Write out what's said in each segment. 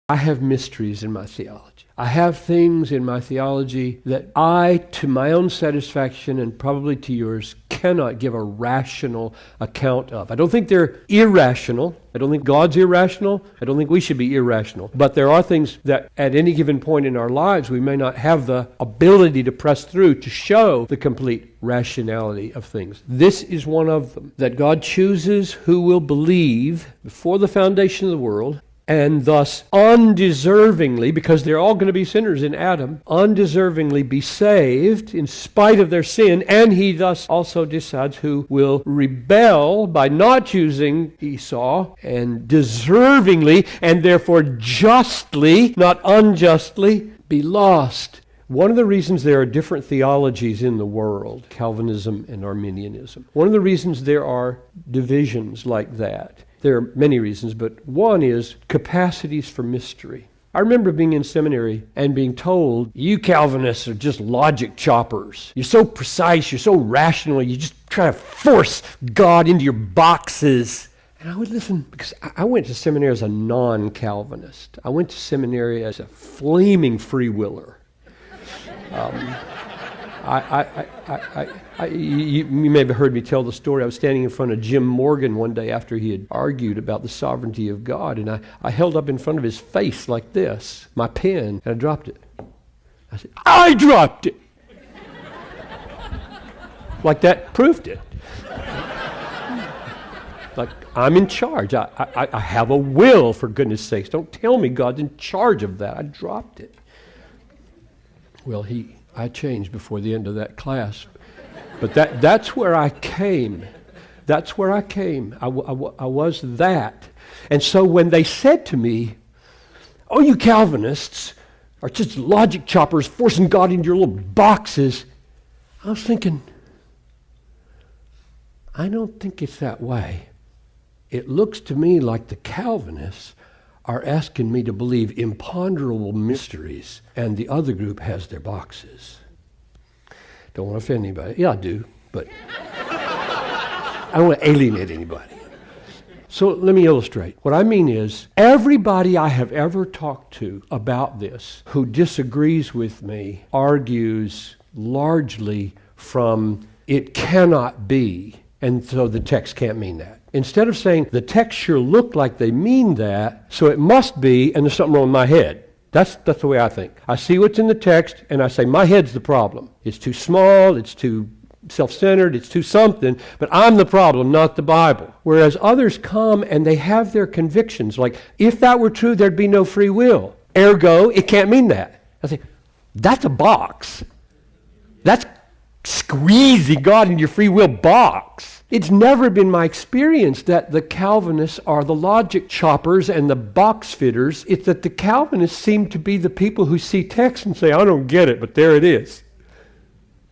I have mysteries in my theology. I have things in my theology that I, to my own satisfaction and probably to yours, cannot give a rational account of. I don't think they're irrational. I don't think God's irrational. I don't think we should be irrational. But there are things that at any given point in our lives we may not have the ability to press through to show the complete rationality of things. This is one of them, that God chooses who will believe before the foundation of the world, and thus undeservingly, because they're all going to be sinners in Adam, undeservingly be saved in spite of their sin, and he thus also decides who will rebel by not choosing Esau, and deservingly, and therefore justly, not unjustly, be lost. One of the reasons there are different theologies in the world, Calvinism and Armenianism, one of the reasons there are divisions like that, there are many reasons, but one is capacities for mystery. I remember being in seminary and being told, you Calvinists are just logic choppers. You're so precise, you're so rational, you just try to force God into your boxes. And I would listen, because I went to seminary as a non-Calvinist. I went to seminary as a flaming free-willer. You may have heard me tell the story. I was standing in front of Jim Morgan one day after he had argued about the sovereignty of God, and I held up in front of his face like this, my pen, and I dropped it. I said, I dropped it! Like that proved it. Like, I'm in charge. I have a will, for goodness sakes. Don't tell me God's in charge of that. I dropped it. Well, I changed before the end of that class. But that's where I came. That's where I came. I was that. And so when they said to me, oh, you Calvinists are just logic choppers forcing God into your little boxes, I was thinking, I don't think it's that way. It looks to me like the Calvinists are asking me to believe imponderable mysteries, and the other group has their boxes. Don't want to offend anybody. Yeah, I do, but I don't want to alienate anybody. So let me illustrate. What I mean is, everybody I have ever talked to about this who disagrees with me argues largely from it cannot be, and so the text can't mean that. Instead of saying the text sure looked like they mean that, so it must be, and there's something wrong with my head. That's the way I think. I see what's in the text, and I say, my head's the problem. It's too small, it's too self-centered, it's too something, but I'm the problem, not the Bible. Whereas others come and they have their convictions, like, if that were true, there'd be no free will. Ergo, it can't mean that. I say, that's a box. That's squeezing God in your free will box. It's never been my experience that the Calvinists are the logic choppers and the box fitters. It's that the Calvinists seem to be the people who see text and say, I don't get it, but there it is.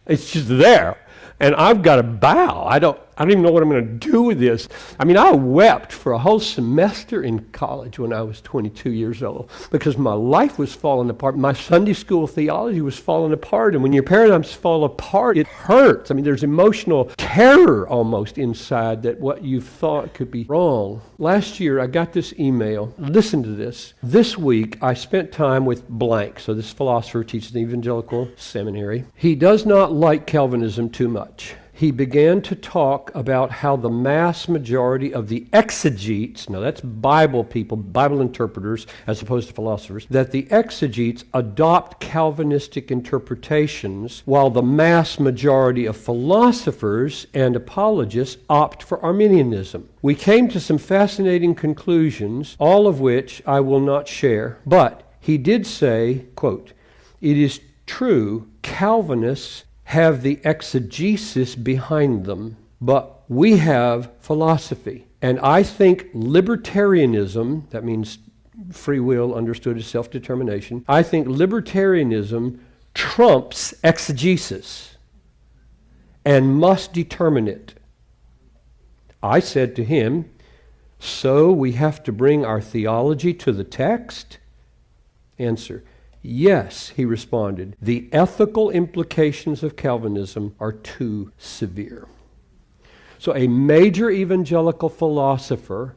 It's just there. And I've got to bow. I don't even know what I'm going to do with this. I mean, I wept for a whole semester in college when I was 22 years old because my life was falling apart. My Sunday school theology was falling apart. And when your paradigms fall apart, it hurts. I mean, there's emotional terror almost inside that what you thought could be wrong. Last year, I got this email. Listen to this. This week, I spent time with blank. So this philosopher teaches an evangelical seminary. He does not like Calvinism too much. He began to talk about how the mass majority of the exegetes, now that's Bible people, Bible interpreters, as opposed to philosophers, that the exegetes adopt Calvinistic interpretations while the mass majority of philosophers and apologists opt for Arminianism. We came to some fascinating conclusions, all of which I will not share, but he did say, quote, it is true Calvinists have the exegesis behind them, but we have philosophy. And I think libertarianism, that means free will understood as self-determination, I think libertarianism trumps exegesis and must determine it. I said to him, so we have to bring our theology to the text? Answer, yes, he responded. The ethical implications of Calvinism are too severe. So a major evangelical philosopher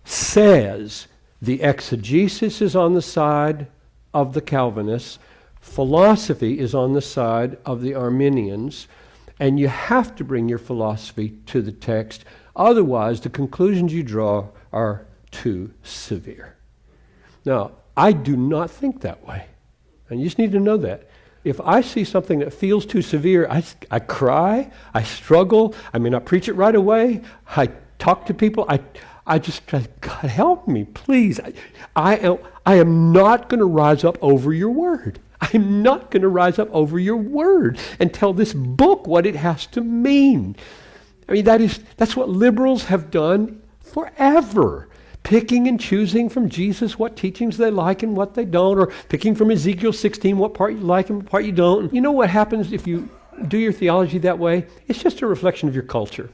says The exegesis is on the side of the Calvinists. Philosophy is on the side of the Arminians. And you have to bring your philosophy to the text. Otherwise, the conclusions you draw are too severe. Now, I do not think that way. And you just need to know that. If I see something that feels too severe, I cry, I struggle, I may not preach it right away, I talk to people, I just try, God help me, please. I am not going to rise up over your word. I'm not going to rise up over your word and tell this book what it has to mean. I mean, that's what liberals have done forever. Picking and choosing from Jesus what teachings they like and what they don't, or picking from Ezekiel 16 what part you like and what part you don't. You know what happens if you do your theology that way? It's just a reflection of your culture,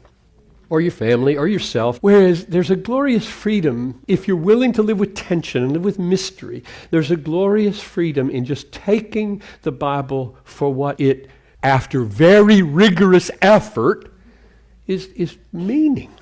or your family, or yourself. Whereas there's a glorious freedom, if you're willing to live with tension and live with mystery, there's a glorious freedom in just taking the Bible for what it, after very rigorous effort, is meaning.